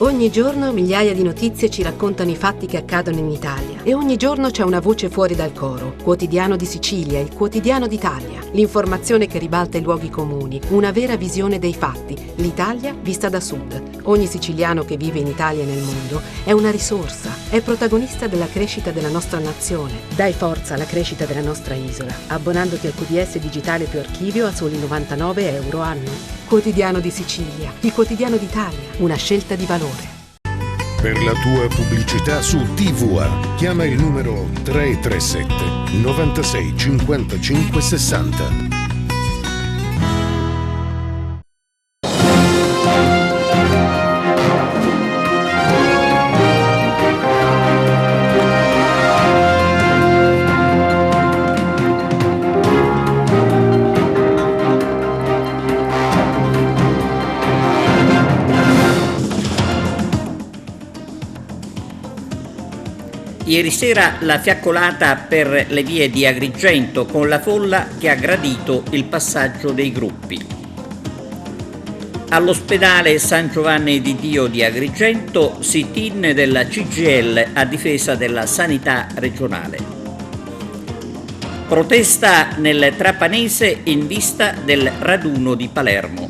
Ogni giorno migliaia di notizie ci raccontano i fatti che accadono in Italia e ogni giorno c'è una voce fuori dal coro. Quotidiano di Sicilia, il quotidiano d'Italia. L'informazione che ribalta i luoghi comuni, una vera visione dei fatti. L'Italia vista da sud. Ogni siciliano che vive in Italia e nel mondo è una risorsa, è protagonista della crescita della nostra nazione. Dai forza alla crescita della nostra isola, abbonandoti al QDS digitale più archivio a soli 99 euro anno. Quotidiano di Sicilia, il quotidiano d'Italia, una scelta di valore. Per la tua pubblicità su TVA, chiama il numero 337 96 55 60. Ieri sera la fiaccolata per le vie di Agrigento con la folla che ha gradito il passaggio dei gruppi. All'ospedale San Giovanni di Dio di Agrigento, sit-in della CGIL a difesa della sanità regionale. Protesta nel Trapanese in vista del raduno di Palermo.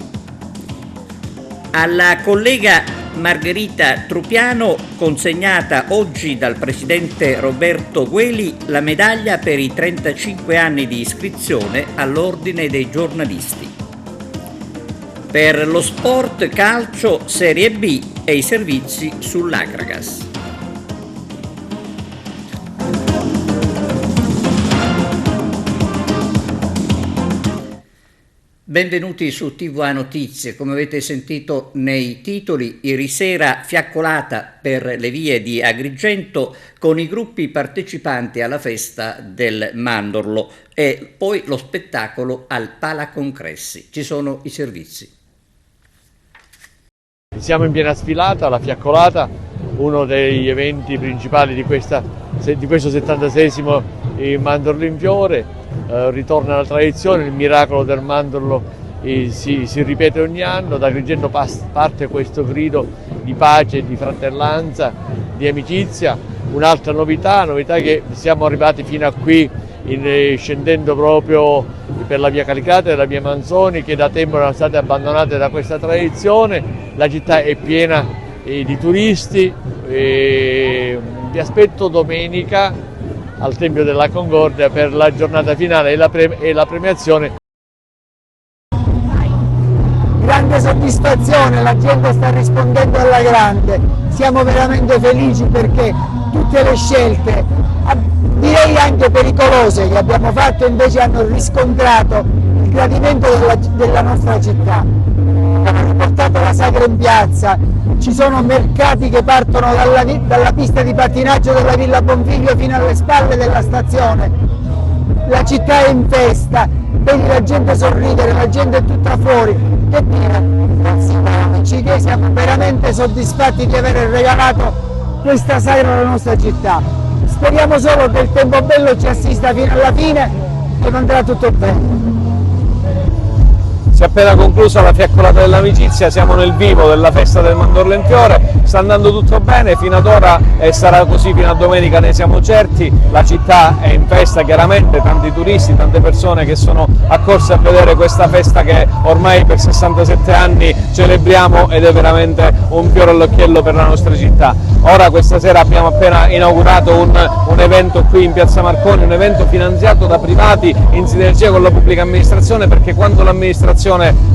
Alla collega Margherita Trupiano, consegnata oggi dal presidente Roberto Gueli, la medaglia per i 35 anni di iscrizione all'Ordine dei giornalisti. Per lo sport calcio Serie B e i servizi sull'Agragas. Benvenuti su TVA Notizie. Come avete sentito nei titoli, ieri sera fiaccolata per le vie di Agrigento con i gruppi partecipanti alla festa del Mandorlo e poi lo spettacolo al Palacongressi. Ci sono i servizi. Siamo in piena sfilata, la fiaccolata, uno degli eventi principali di questo 76esimo Mandorlo in Fiore. Ritorna la tradizione, il miracolo del mandorlo si ripete ogni anno. Da Agrigento parte questo grido di pace, di fratellanza, di amicizia. Un'altra novità che siamo arrivati fino a qui scendendo proprio per la via Calicata e la via Manzoni, che da tempo erano state abbandonate da questa tradizione. La città è piena di turisti. Vi aspetto domenica al Tempio della Concordia per la giornata finale e la premiazione. Grande soddisfazione, la gente sta rispondendo alla grande, siamo veramente felici perché tutte le scelte, direi anche pericolose, che abbiamo fatto invece hanno riscontrato il gradimento della nostra città. Abbiamo riportato la sagra in piazza, ci sono mercati che partono dalla pista di pattinaggio della Villa Bonfiglio fino alle spalle della stazione. La città è in festa, vedi la gente sorridere, la gente è tutta fuori. Che dire, grazie che siamo veramente soddisfatti di aver regalato questa sagra alla nostra città. Speriamo solo che il tempo bello ci assista fino alla fine e andrà tutto bene. Si è appena conclusa la fiaccolata dell'amicizia, siamo nel vivo della festa del Mandorlo in Fiore, sta andando tutto bene fino ad ora e sarà così fino a domenica, ne siamo certi. La città è in festa chiaramente, tanti turisti, tante persone che sono accorse a vedere questa festa che ormai per 67 anni celebriamo ed è veramente un fiore all'occhiello per la nostra città. Ora questa sera abbiamo appena inaugurato un evento qui in Piazza Marconi, un evento finanziato da privati in sinergia con la pubblica amministrazione, perché quando l'amministrazione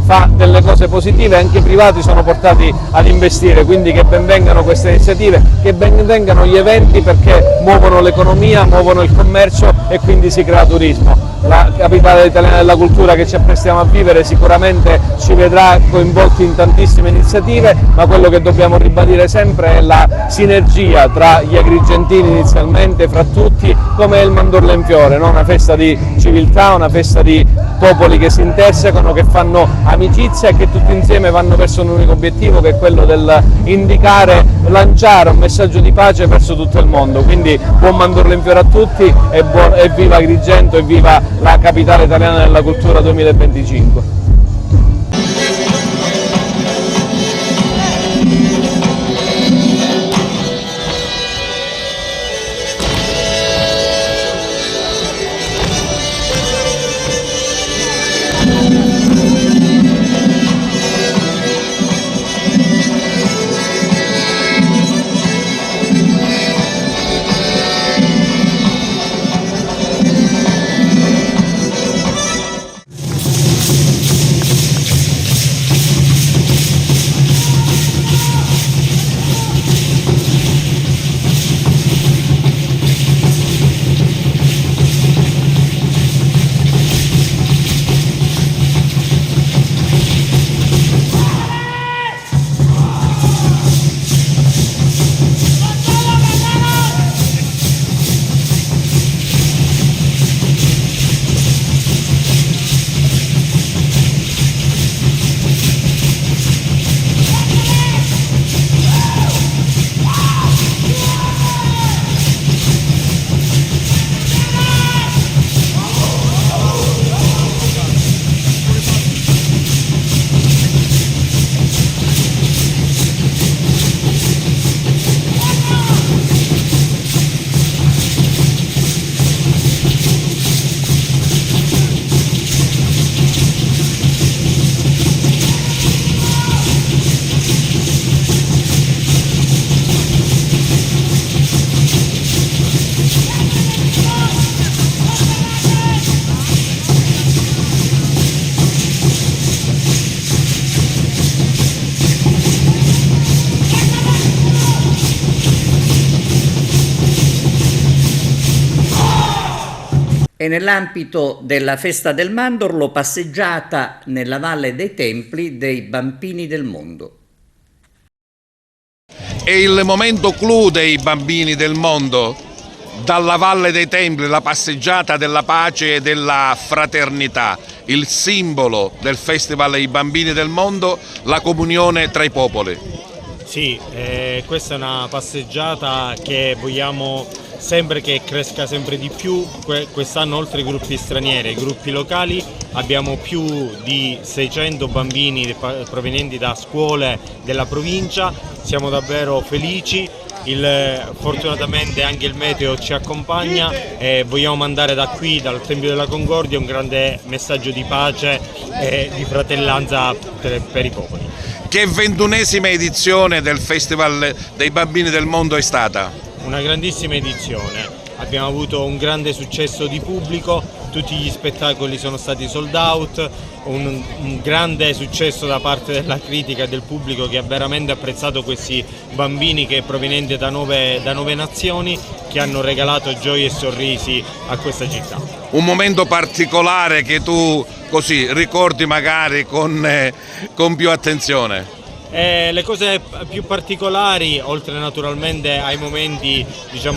fa delle cose positive anche i privati sono portati ad investire, quindi che ben vengano queste iniziative, che ben vengano gli eventi, perché muovono l'economia, muovono il commercio e quindi si crea turismo. La capitale italiana della cultura che ci apprestiamo a vivere sicuramente ci vedrà coinvolti in tantissime iniziative, ma quello che dobbiamo ribadire sempre è la sinergia tra gli agrigentini inizialmente, fra tutti, come il Mandorlo in Fiore, no? Una festa di civiltà, una festa di popoli che si intersecano, che fanno amicizia e che tutti insieme vanno verso un unico obiettivo, che è quello del indicare, lanciare un messaggio di pace verso tutto il mondo. Quindi buon Mandorlo in Fiore a tutti e viva Agrigento e viva la capitale italiana della cultura 2025. E nell'ambito della Festa del Mandorlo, passeggiata nella Valle dei Templi dei Bambini del Mondo. È il momento clou dei Bambini del Mondo, dalla Valle dei Templi, la passeggiata della pace e della fraternità, il simbolo del Festival dei Bambini del Mondo, la comunione tra i popoli. Sì, questa è una passeggiata che vogliamo sempre che cresca sempre di più. Quest'anno, oltre ai gruppi stranieri, ai gruppi locali, abbiamo più di 600 bambini provenienti da scuole della provincia. Siamo davvero felici. Fortunatamente anche il meteo ci accompagna e vogliamo mandare da qui, dal Tempio della Concordia, un grande messaggio di pace e di fratellanza per i popoli. Che 21esima edizione del Festival dei Bambini del Mondo è stata? Una grandissima edizione, abbiamo avuto un grande successo di pubblico, tutti gli spettacoli sono stati sold out, un grande successo da parte della critica e del pubblico che ha veramente apprezzato questi bambini che provenienti da 9 nazioni, che hanno regalato gioie e sorrisi a questa città. Un momento particolare che tu così ricordi magari con più attenzione? Le cose più particolari, oltre naturalmente ai momenti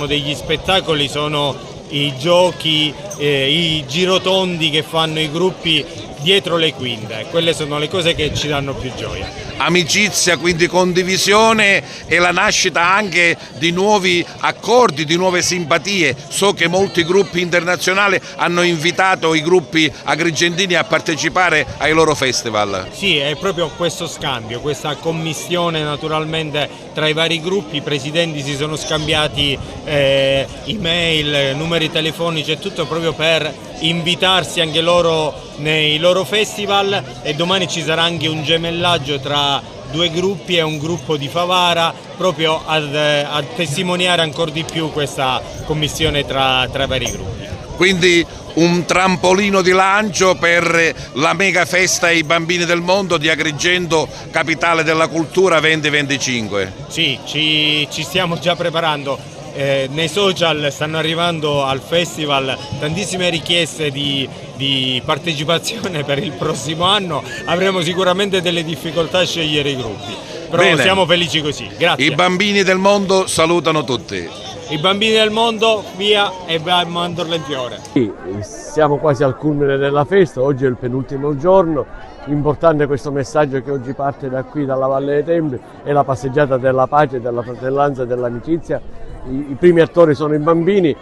degli spettacoli, sono i giochi, i girotondi che fanno i gruppi dietro le quinte. Quelle sono le cose che ci danno più gioia. Amicizia, quindi condivisione e la nascita anche di nuovi accordi, di nuove simpatie. So che molti gruppi internazionali hanno invitato i gruppi agrigentini a partecipare ai loro festival. Sì, è proprio questo scambio, questa commistione naturalmente tra i vari gruppi. I presidenti si sono scambiati email, numeri telefonici e tutto proprio per invitarsi anche loro nei loro festival, e domani ci sarà anche un gemellaggio tra due gruppi e un gruppo di Favara, proprio a testimoniare ancora di più questa commissione tra i vari gruppi. Quindi un trampolino di lancio per la mega festa ai Bambini del Mondo di Agrigento, capitale della cultura 2025. Sì, ci stiamo già preparando. Nei social stanno arrivando al festival tantissime richieste di partecipazione per il prossimo anno. Avremo sicuramente delle difficoltà a scegliere i gruppi, però Bene. Siamo felici così. Grazie. I Bambini del Mondo salutano tutti. I Bambini del Mondo, via e va a Mandorla in fiore. Sì, siamo quasi al culmine della festa, oggi è il penultimo giorno. Importante questo messaggio che oggi parte da qui, dalla Valle dei Templi, è la passeggiata della pace, della fratellanza e dell'amicizia. I primi attori sono i bambini,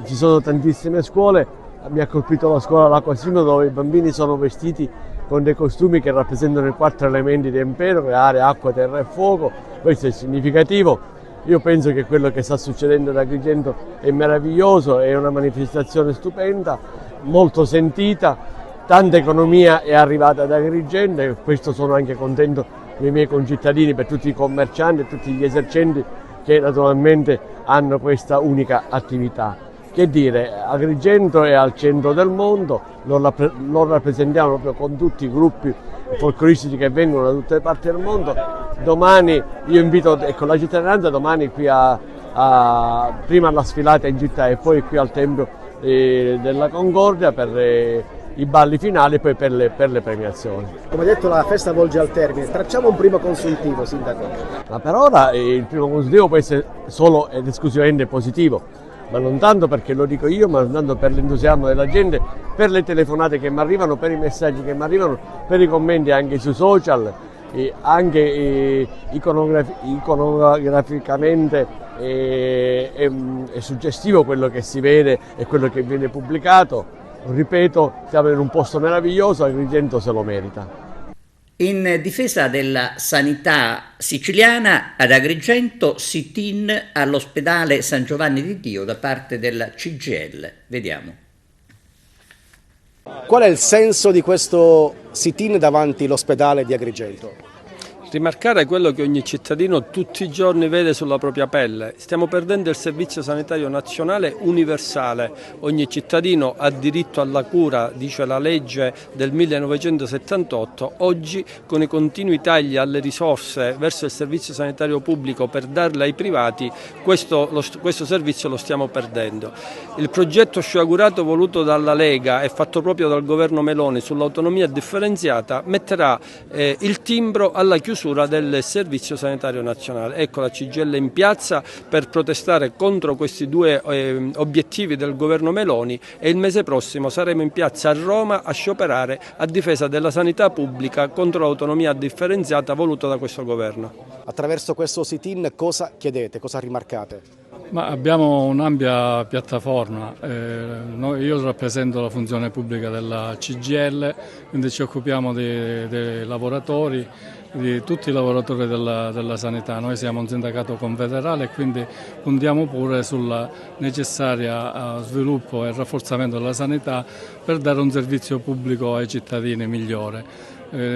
ci sono tantissime scuole, mi ha colpito la scuola L'Acquasino dove i bambini sono vestiti con dei costumi che rappresentano i 4 elementi di Empero, aria, acqua, terra e fuoco. Questo è significativo. Io penso che quello che sta succedendo ad Agrigento è meraviglioso, è una manifestazione stupenda, molto sentita, tanta economia è arrivata ad Agrigento e questo sono anche contento dei miei concittadini, per tutti i commercianti e tutti gli esercenti che naturalmente hanno questa unica attività. Che dire, Agrigento è al centro del mondo, lo rappresentiamo proprio con tutti i gruppi folcloristici che vengono da tutte le parti del mondo. Domani io invito la cittadinanza domani qui prima alla sfilata in città e poi qui al Tempio della Concordia per i balli finali e poi per le premiazioni. Come detto, la festa volge al termine, tracciamo un primo consuntivo, Sindaco. Ma per ora il primo consuntivo può essere solo ed esclusivamente positivo, ma non tanto perché lo dico io, ma tanto per l'entusiasmo della gente, per le telefonate che mi arrivano, per i messaggi che mi arrivano, per i commenti anche sui social, anche iconograficamente è suggestivo quello che si vede e quello che viene pubblicato. Ripeto, siamo in un posto meraviglioso, Agrigento se lo merita. In difesa della sanità siciliana, ad Agrigento sit-in all'ospedale San Giovanni di Dio da parte della CGIL. Vediamo. Qual è il senso di questo sit-in davanti all'ospedale di Agrigento? Rimarcare quello che ogni cittadino tutti i giorni vede sulla propria pelle. Stiamo perdendo il servizio sanitario nazionale universale. Ogni cittadino ha diritto alla cura, dice la legge del 1978. Oggi, con i continui tagli alle risorse verso il servizio sanitario pubblico per darle ai privati, questo servizio lo stiamo perdendo. Il progetto sciagurato voluto dalla Lega e fatto proprio dal governo Meloni sull'autonomia differenziata metterà il timbro alla chiusura del servizio sanitario nazionale. Ecco la CGIL in piazza per protestare contro questi due obiettivi del governo Meloni, e il mese prossimo saremo in piazza a Roma a scioperare a difesa della sanità pubblica contro l'autonomia differenziata voluta da questo governo. Attraverso questo sit-in cosa chiedete, cosa rimarcate? Ma abbiamo un'ampia piattaforma, io rappresento la funzione pubblica della CGIL, quindi ci occupiamo dei lavoratori, di tutti i lavoratori della sanità. Noi siamo un sindacato confederale e quindi puntiamo pure sul necessario sviluppo e rafforzamento della sanità per dare un servizio pubblico ai cittadini migliore.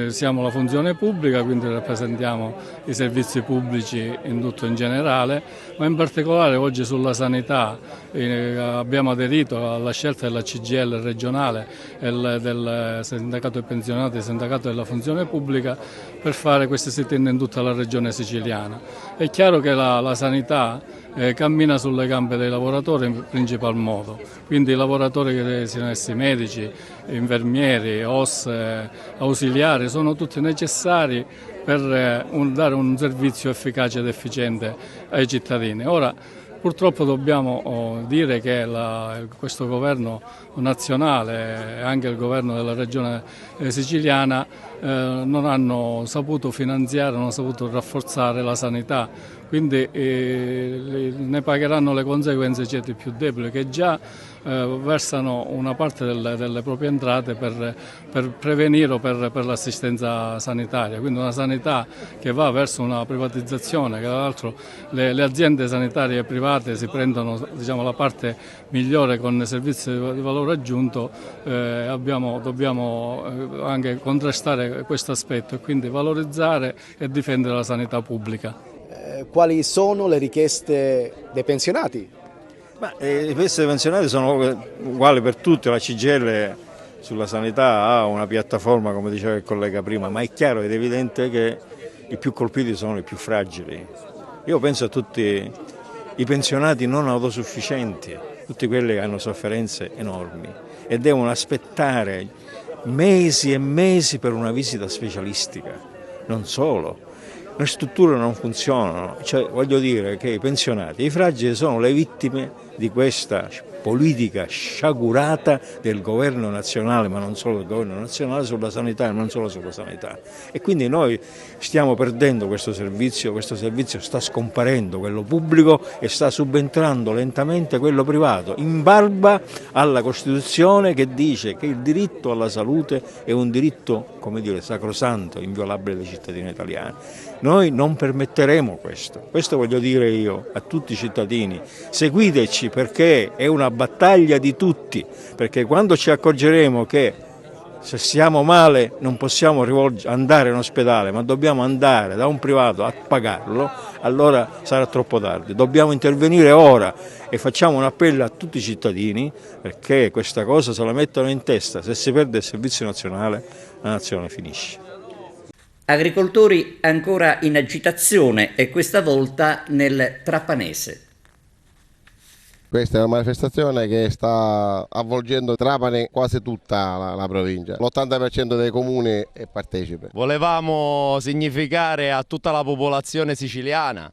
Siamo la funzione pubblica, quindi rappresentiamo i servizi pubblici in tutto in generale, ma in particolare oggi sulla sanità abbiamo aderito alla scelta della CGIL regionale e del sindacato dei pensionati e sindacato della funzione pubblica per fare questi sit-in in tutta la regione siciliana. È chiaro che la sanità cammina sulle gambe dei lavoratori in principal modo, quindi i lavoratori che siano essi medici, infermieri, OS, ausiliari, sono tutti necessari per dare un servizio efficace ed efficiente ai cittadini. Ora, purtroppo dobbiamo dire che questo governo nazionale e anche il governo della regione siciliana non hanno saputo finanziare, non hanno saputo rafforzare la sanità, quindi ne pagheranno le conseguenze i ceti più deboli che già versano una parte delle proprie entrate per prevenire o per l'assistenza sanitaria, quindi una sanità che va verso una privatizzazione, che tra l'altro le aziende sanitarie private si prendono, diciamo, la parte migliore con servizi di valore aggiunto. Dobbiamo anche contrastare questo aspetto e quindi valorizzare e difendere la sanità pubblica. Quali sono le richieste dei pensionati? Le richieste dei pensionati sono uguali per tutti. La CGIL sulla sanità ha una piattaforma, come diceva il collega prima, ma è chiaro ed evidente che i più colpiti sono i più fragili. Io penso a tutti i pensionati non autosufficienti, tutti quelli che hanno sofferenze enormi e devono aspettare mesi e mesi per una visita specialistica. Non solo, le strutture non funzionano, cioè voglio dire che i pensionati, i fragili sono le vittime di questa politica sciagurata del governo nazionale, ma non solo del governo nazionale, sulla sanità e non solo sulla sanità. E quindi noi stiamo perdendo questo servizio sta scomparendo, quello pubblico, e sta subentrando lentamente quello privato, in barba alla Costituzione che dice che il diritto alla salute è un diritto, come dire, sacrosanto, inviolabile dei cittadini italiani. Noi non permetteremo questo voglio dire io a tutti i cittadini, seguiteci perché è una battaglia di tutti, perché quando ci accorgeremo che se siamo male non possiamo andare in ospedale, ma dobbiamo andare da un privato a pagarlo, allora sarà troppo tardi. Dobbiamo intervenire ora e facciamo un appello a tutti i cittadini perché questa cosa se la mettono in testa: se si perde il servizio nazionale, la nazione finisce. Agricoltori ancora in agitazione e questa volta nel Trapanese. Questa è una manifestazione che sta avvolgendo Trapani, quasi tutta la provincia. L'80% dei comuni è partecipe. Volevamo significare a tutta la popolazione siciliana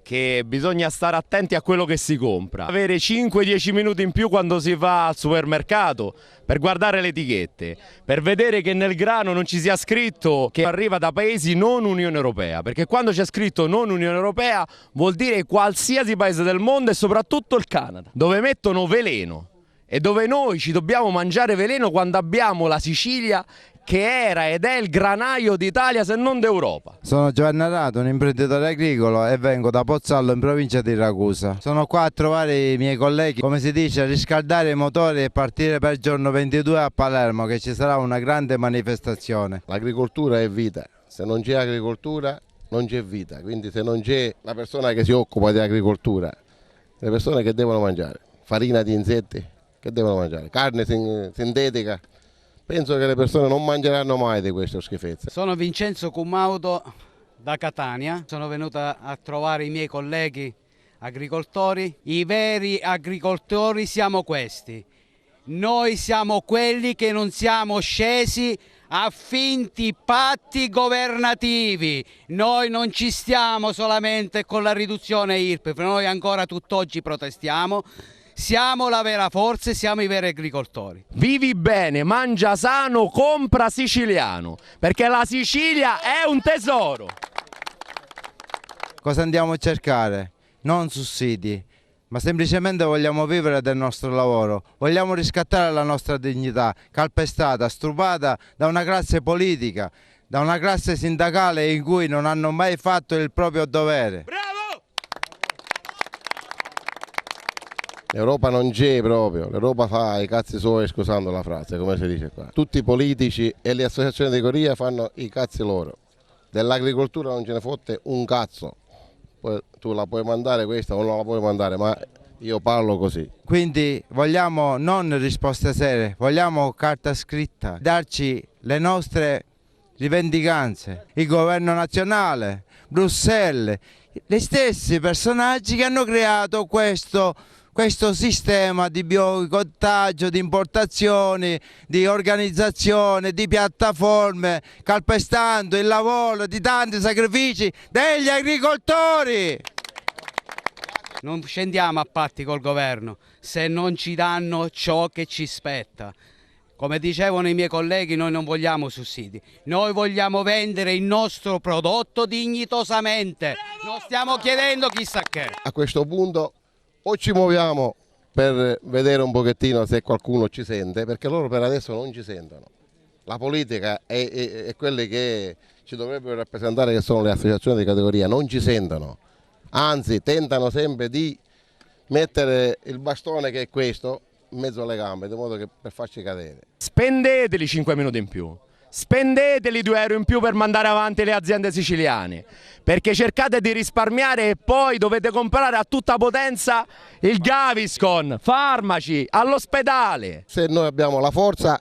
che bisogna stare attenti a quello che si compra. Avere 5-10 minuti in più quando si va al supermercato per guardare le etichette, per vedere che nel grano non ci sia scritto che arriva da paesi non Unione Europea, perché quando c'è scritto non Unione Europea vuol dire qualsiasi paese del mondo e soprattutto il Canada, dove mettono veleno e dove noi ci dobbiamo mangiare veleno quando abbiamo la Sicilia che era ed è il granaio d'Italia se non d'Europa. Sono Giovanni Arato, un imprenditore agricolo e vengo da Pozzallo in provincia di Ragusa. Sono qua a trovare i miei colleghi, come si dice, a riscaldare i motori e partire per il giorno 22 a Palermo, che ci sarà una grande manifestazione. L'agricoltura è vita. Se non c'è agricoltura non c'è vita, quindi se non c'è la persona che si occupa di agricoltura, le persone che devono mangiare? Farina di insetti, che devono mangiare? Carne sintetica? Penso che le persone non mangeranno mai di queste schifezze. Sono Vincenzo Cumaudo da Catania, sono venuta a trovare i miei colleghi agricoltori. I veri agricoltori siamo questi. Noi siamo quelli che non siamo scesi a finti patti governativi. Noi non ci stiamo solamente con la riduzione IRPEF, noi ancora tutt'oggi protestiamo. Siamo la vera forza e siamo i veri agricoltori. Vivi bene, mangia sano, compra siciliano, perché la Sicilia è un tesoro. Cosa andiamo a cercare? Non sussidi, ma semplicemente vogliamo vivere del nostro lavoro, vogliamo riscattare la nostra dignità, calpestata, strupata da una classe politica, da una classe sindacale in cui non hanno mai fatto il proprio dovere. L'Europa non c'è proprio, l'Europa fa i cazzi suoi, scusando la frase, come si dice qua. Tutti i politici e le associazioni di Coria fanno i cazzi loro. Dell'agricoltura non ce ne fotte un cazzo. Poi tu la puoi mandare questa o non la puoi mandare, ma io parlo così. Quindi vogliamo non risposte serie, vogliamo carta scritta, darci le nostre rivendicanze. Il governo nazionale, Bruxelles, gli stessi personaggi che hanno creato questo sistema di boicottaggio, di importazioni, di organizzazione, di piattaforme, calpestando il lavoro di tanti sacrifici degli agricoltori. Non scendiamo a patti col governo se non ci danno ciò che ci spetta. Come dicevano i miei colleghi, noi non vogliamo sussidi, noi vogliamo vendere il nostro prodotto dignitosamente. Non stiamo chiedendo chissà che. A questo punto o ci muoviamo per vedere un pochettino se qualcuno ci sente, perché loro per adesso non ci sentono. La politica e quelli che ci dovrebbero rappresentare, che sono le associazioni di categoria, non ci sentono. Anzi, tentano sempre di mettere il bastone, che è questo, in mezzo alle gambe, di modo che per farci cadere. Spendeteli 5 minuti in più. Spendeteli 2 euro in più per mandare avanti le aziende siciliane, perché cercate di risparmiare e poi dovete comprare a tutta potenza il Gaviscon, farmaci, all'ospedale. Se noi abbiamo la forza,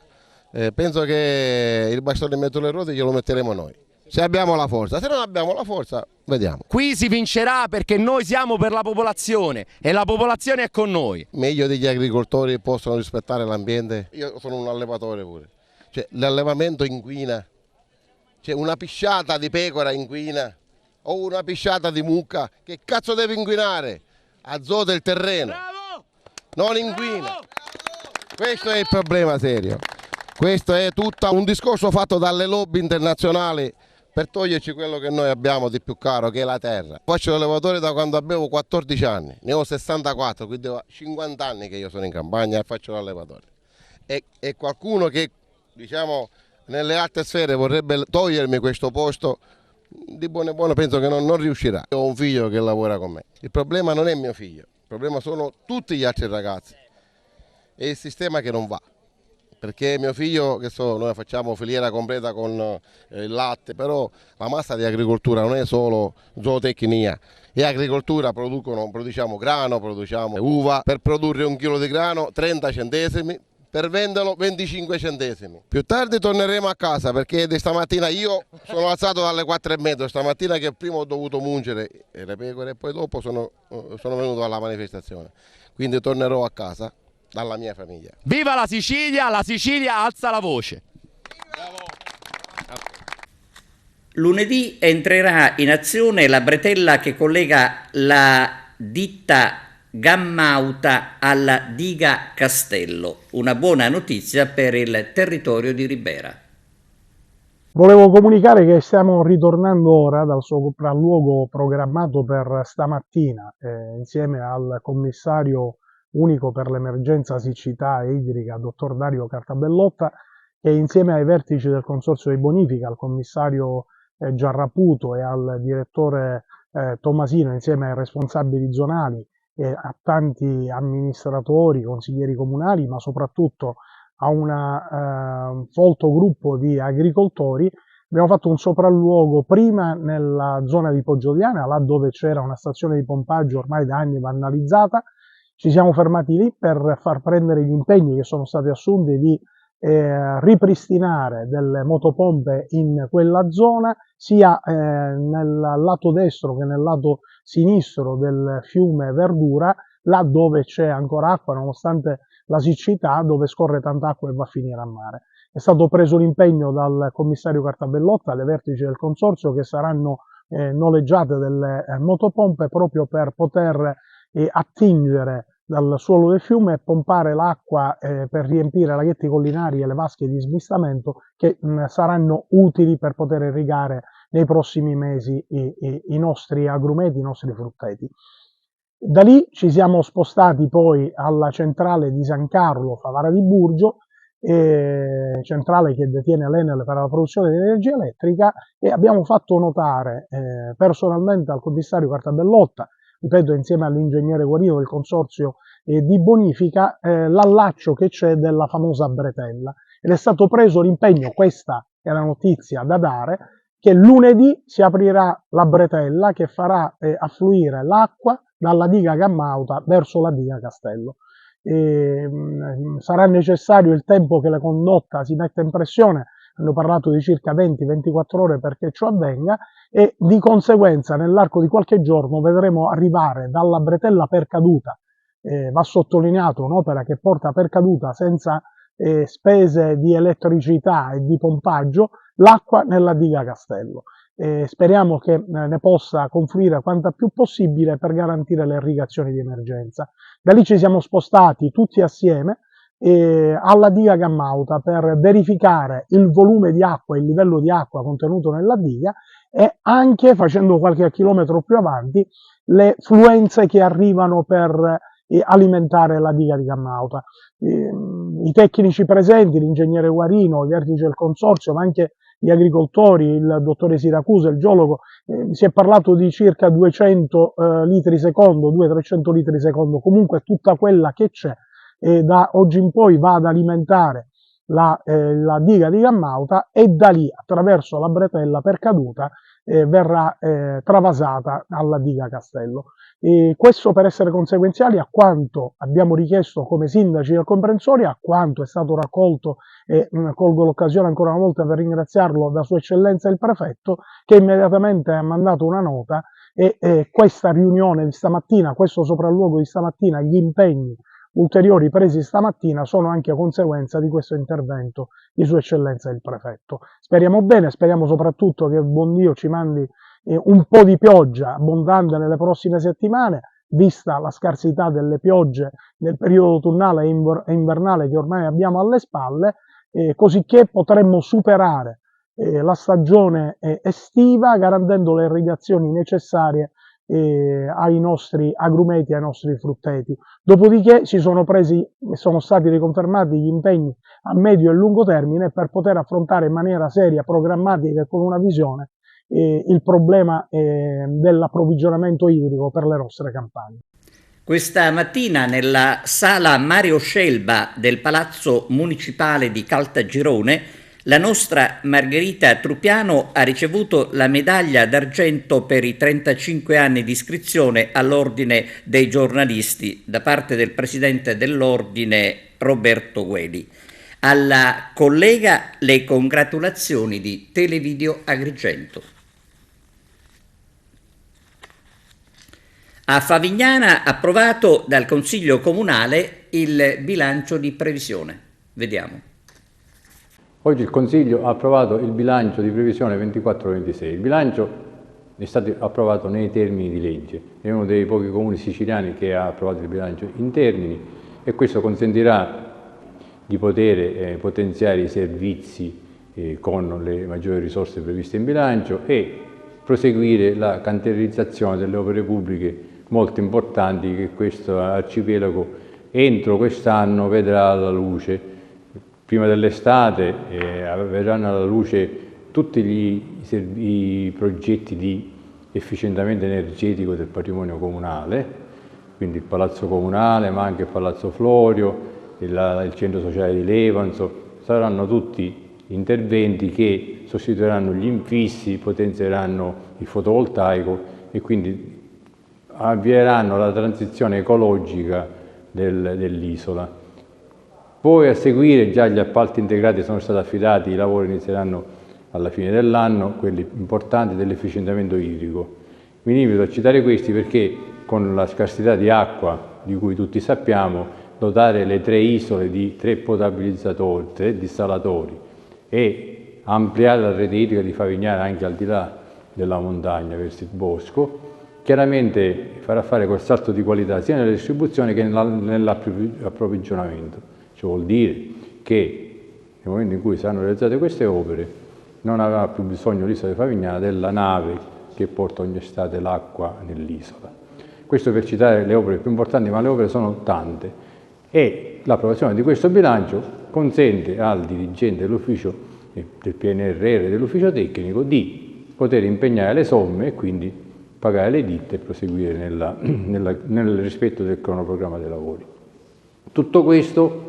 penso che il bastone in mezzo alle ruote glielo metteremo noi. Se abbiamo la forza, se non abbiamo la forza, vediamo. Qui si vincerà perché noi siamo per la popolazione e la popolazione è con noi. Meglio degli agricoltori possono rispettare l'ambiente. Io sono un allevatore pure. Cioè, l'allevamento inquina, cioè, una pisciata di pecora inquina o una pisciata di mucca, che cazzo deve inquinare? Azota il terreno, non inquina. Questo è il problema serio. Questo è tutto un discorso fatto dalle lobby internazionali per toglierci quello che noi abbiamo di più caro, che è la terra. Faccio l'allevatore da quando avevo 14 anni, ne ho 64, quindi ho 50 anni che io sono in campagna e faccio l'allevatore. E qualcuno che, diciamo, nelle altre sfere vorrebbe togliermi questo posto, di buono e buono penso che non riuscirà. Ho un figlio che lavora con me. Il problema non è mio figlio, il problema sono tutti gli altri ragazzi. È il sistema che non va. Perché mio figlio, noi facciamo filiera completa con il latte, però la massa di agricoltura non è solo zootecnia, è agricoltura, produciamo grano, produciamo uva, per produrre 1 chilo di grano 30 centesimi, per venderlo 25 centesimi. Più tardi torneremo a casa perché stamattina io sono alzato dalle 4:30, stamattina che prima ho dovuto mungere le pecore e poi dopo sono venuto alla manifestazione, quindi tornerò a casa dalla mia famiglia. Viva la Sicilia alza la voce. Lunedì entrerà in azione la bretella che collega la ditta Gammauta alla diga Castello, una buona notizia per il territorio di Ribera. Volevo comunicare che stiamo ritornando ora dal sopralluogo programmato per stamattina insieme al commissario unico per l'emergenza siccità e idrica, dottor Dario Cartabellotta, e insieme ai vertici del Consorzio di Bonifica, al commissario Giarraputo e al direttore Tomasino, insieme ai responsabili zonali e a tanti amministratori, consiglieri comunali, ma soprattutto a un folto gruppo di agricoltori, Abbiamo fatto un sopralluogo prima nella zona di Poggioliana, là dove c'era una stazione di pompaggio ormai da anni vandalizzata. Ci siamo fermati lì per far prendere gli impegni che sono stati assunti di ripristinare delle motopompe in quella zona, sia nel lato destro che nel lato sinistro del fiume Verdura, là dove c'è ancora acqua nonostante la siccità, dove scorre tanta acqua e va a finire a mare. È stato preso l'impegno dal commissario Cartabellotta alle vertici del consorzio che saranno noleggiate delle motopompe proprio per poter attingere dal suolo del fiume e pompare l'acqua per riempire laghetti collinari e le vasche di smistamento che saranno utili per poter irrigare nei prossimi mesi i nostri agrumeti, i nostri frutteti. Da lì ci siamo spostati poi alla centrale di San Carlo, Favara di Burgio, centrale che detiene l'Enel per la produzione di energia elettrica, e abbiamo fatto notare personalmente al commissario Cartabellotta, ripeto insieme all'ingegnere Guarino del consorzio di bonifica, l'allaccio che c'è della famosa bretella, ed è stato preso l'impegno, questa è la notizia da dare, che lunedì si aprirà la bretella che farà affluire l'acqua dalla diga Gammauta verso la diga Castello. Sarà necessario il tempo che la condotta si metta in pressione, hanno parlato di circa 20-24 ore perché ciò avvenga, e di conseguenza nell'arco di qualche giorno vedremo arrivare dalla bretella Percaduta, va sottolineato un'opera che porta Percaduta senza spese di elettricità e di pompaggio, l'acqua nella diga Castello. Speriamo che ne possa confluire quanta più possibile per garantire le irrigazioni di emergenza. Da lì ci siamo spostati tutti assieme alla diga Gammauta per verificare il volume di acqua e il livello di acqua contenuto nella diga, e anche, facendo qualche chilometro più avanti, le fluenze che arrivano per alimentare la diga di Gammauta. I tecnici presenti, l'ingegnere Guarino, i vertici del consorzio, ma anche gli agricoltori, il dottore Siracusa, il geologo, si è parlato di circa 200 litri secondo, 200-300 litri secondo, comunque tutta quella che c'è da oggi in poi va ad alimentare la diga di Gammauta, e da lì attraverso la bretella Percaduta verrà travasata alla diga Castello. Questo per essere conseguenziali a quanto abbiamo richiesto come sindaci del comprensorio, a quanto è stato raccolto, e colgo l'occasione ancora una volta per ringraziarlo, da Sua Eccellenza il Prefetto, che immediatamente ha mandato una nota, e questa riunione di stamattina, questo sopralluogo di stamattina, gli impegni ulteriori presi stamattina sono anche conseguenza di questo intervento di Sua Eccellenza il Prefetto. Speriamo bene, speriamo soprattutto che il buon Dio ci mandi un po' di pioggia abbondante nelle prossime settimane, vista la scarsità delle piogge nel periodo autunnale e invernale che ormai abbiamo alle spalle, così che potremmo superare la stagione estiva garantendo le irrigazioni necessarie ai nostri agrumeti, ai nostri frutteti. Dopodiché sono stati riconfermati gli impegni a medio e lungo termine per poter affrontare in maniera seria, programmatica e con una visione il problema dell'approvvigionamento idrico per le nostre campagne. Questa mattina nella sala Mario Scelba del Palazzo Municipale di Caltagirone la nostra Margherita Trupiano ha ricevuto la medaglia d'argento per i 35 anni di iscrizione all'Ordine dei giornalisti da parte del presidente dell'Ordine Roberto Gueli. Alla collega le congratulazioni di Televideo Agrigento. A Favignana approvato dal Consiglio Comunale il bilancio di previsione. Vediamo. Oggi il Consiglio ha approvato il bilancio di previsione 24-26. Il bilancio è stato approvato nei termini di legge. È uno dei pochi comuni siciliani che ha approvato il bilancio in termini, e questo consentirà di poter potenziare i servizi con le maggiori risorse previste in bilancio e proseguire la cantierizzazione delle opere pubbliche molto importanti che questo arcipelago entro quest'anno vedrà alla luce. Prima dell'estate verranno alla luce tutti i progetti di efficientamento energetico del patrimonio comunale, quindi il Palazzo Comunale, ma anche il Palazzo Florio, il Centro Sociale di Levanzo. Saranno tutti interventi che sostituiranno gli infissi, potenzieranno il fotovoltaico e quindi avvieranno la transizione ecologica dell'isola. Poi a seguire già gli appalti integrati sono stati affidati, i lavori inizieranno alla fine dell'anno, quelli importanti dell'efficientamento idrico. Mi limito a citare questi perché con la scarsità di acqua di cui tutti sappiamo, dotare le 3 isole di 3 potabilizzatori, 3 dissalatori e ampliare la rete idrica di Favignana anche al di là della montagna verso il bosco, chiaramente farà fare quel salto di qualità sia nella distribuzione che nell'approvvigionamento. Ciò vuol dire che nel momento in cui saranno realizzate queste opere non avrà più bisogno l'isola di Favignana della nave che porta ogni estate l'acqua nell'isola. Questo per citare le opere più importanti, ma le opere sono tante e l'approvazione di questo bilancio consente al dirigente dell'ufficio del PNRR e dell'ufficio tecnico di poter impegnare le somme e quindi pagare le ditte e proseguire nel rispetto del cronoprogramma dei lavori. Tutto questo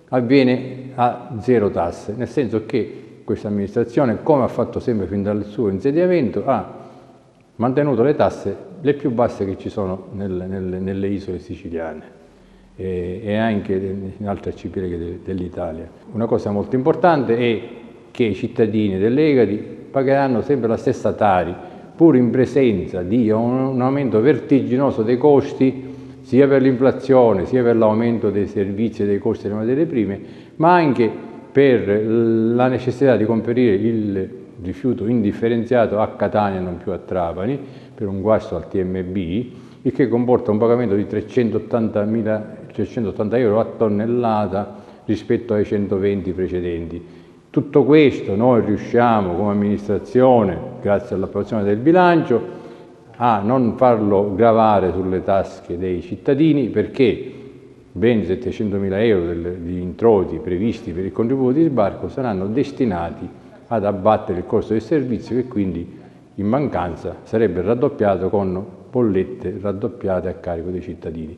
avviene a 0 tasse, nel senso che questa amministrazione, come ha fatto sempre fin dal suo insediamento, ha mantenuto le tasse le più basse che ci sono nelle isole siciliane e anche in altri arcipelaghi dell'Italia. Una cosa molto importante è che i cittadini delle Egadi pagheranno sempre la stessa Tari, pur in presenza di un aumento vertiginoso dei costi, sia per l'inflazione, sia per l'aumento dei servizi e dei costi delle materie prime, ma anche per la necessità di conferire il rifiuto indifferenziato a Catania e non più a Trapani, per un guasto al TMB, il che comporta un pagamento di 380 euro a tonnellata rispetto ai 120 precedenti. Tutto questo noi riusciamo come amministrazione, grazie all'approvazione del bilancio, a non farlo gravare sulle tasche dei cittadini perché ben 700.000 euro di introiti previsti per il contributo di sbarco saranno destinati ad abbattere il costo del servizio che quindi in mancanza sarebbe raddoppiato con bollette raddoppiate a carico dei cittadini.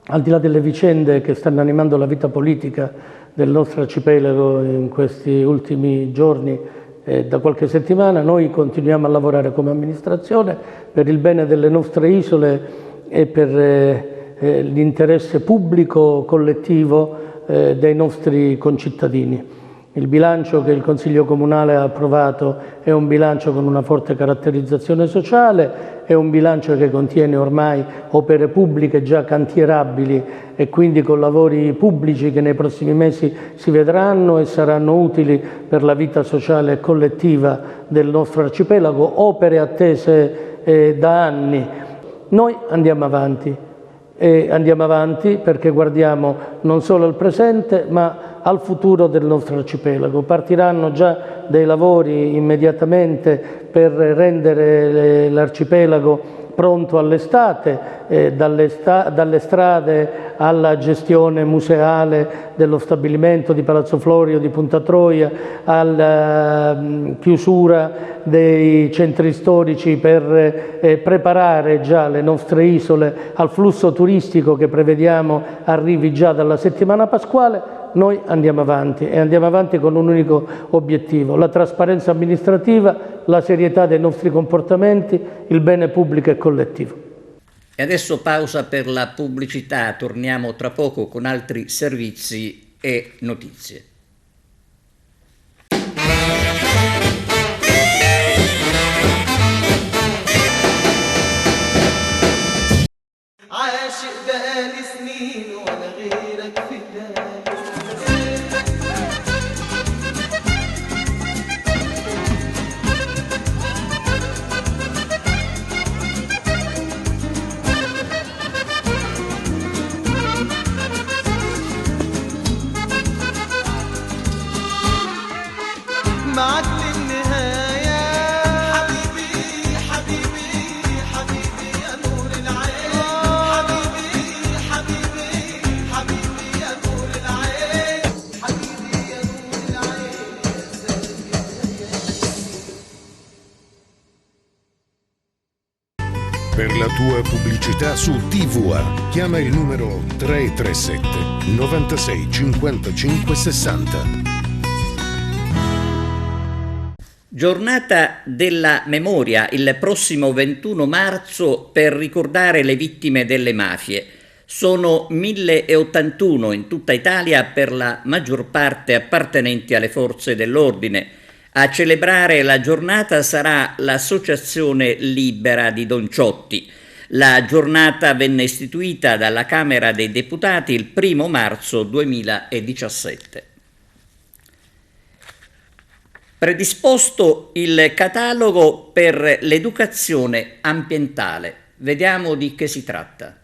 Al di là delle vicende che stanno animando la vita politica del nostro arcipelago in questi ultimi giorni, da qualche settimana, noi continuiamo a lavorare come amministrazione per il bene delle nostre isole e per l'interesse pubblico collettivo dei nostri concittadini. Il bilancio che il Consiglio Comunale ha approvato è un bilancio con una forte caratterizzazione sociale, è un bilancio che contiene ormai opere pubbliche già cantierabili e quindi con lavori pubblici che nei prossimi mesi si vedranno e saranno utili per la vita sociale e collettiva del nostro arcipelago, opere attese da anni. Noi andiamo avanti perché guardiamo non solo al presente ma al futuro del nostro arcipelago. Partiranno già dei lavori immediatamente per rendere l'arcipelago pronto all'estate, dalle strade alla gestione museale dello stabilimento di Palazzo Florio di Punta Troia, alla chiusura dei centri storici per preparare già le nostre isole al flusso turistico che prevediamo arrivi già dalla settimana pasquale. Noi andiamo avanti e andiamo avanti con un unico obiettivo: la trasparenza amministrativa, la serietà dei nostri comportamenti, il bene pubblico e collettivo. E adesso pausa per la pubblicità, torniamo tra poco con altri servizi e notizie. معك للنهاية حبيبي حبيبي حبيبي يا نور العين حبيبي حبيبي حبيبي يا نور العين حبيبي يا نور العين Per la tua pubblicità su TVA chiama il numero 337 96 55 60. Giornata della memoria il prossimo 21 marzo per ricordare le vittime delle mafie. Sono 1081 in tutta Italia, per la maggior parte appartenenti alle forze dell'ordine. A celebrare la giornata sarà l'Associazione Libera di Don Ciotti. La giornata venne istituita dalla Camera dei Deputati il 1 marzo 2017. Predisposto il catalogo per l'educazione ambientale. Vediamo di che si tratta.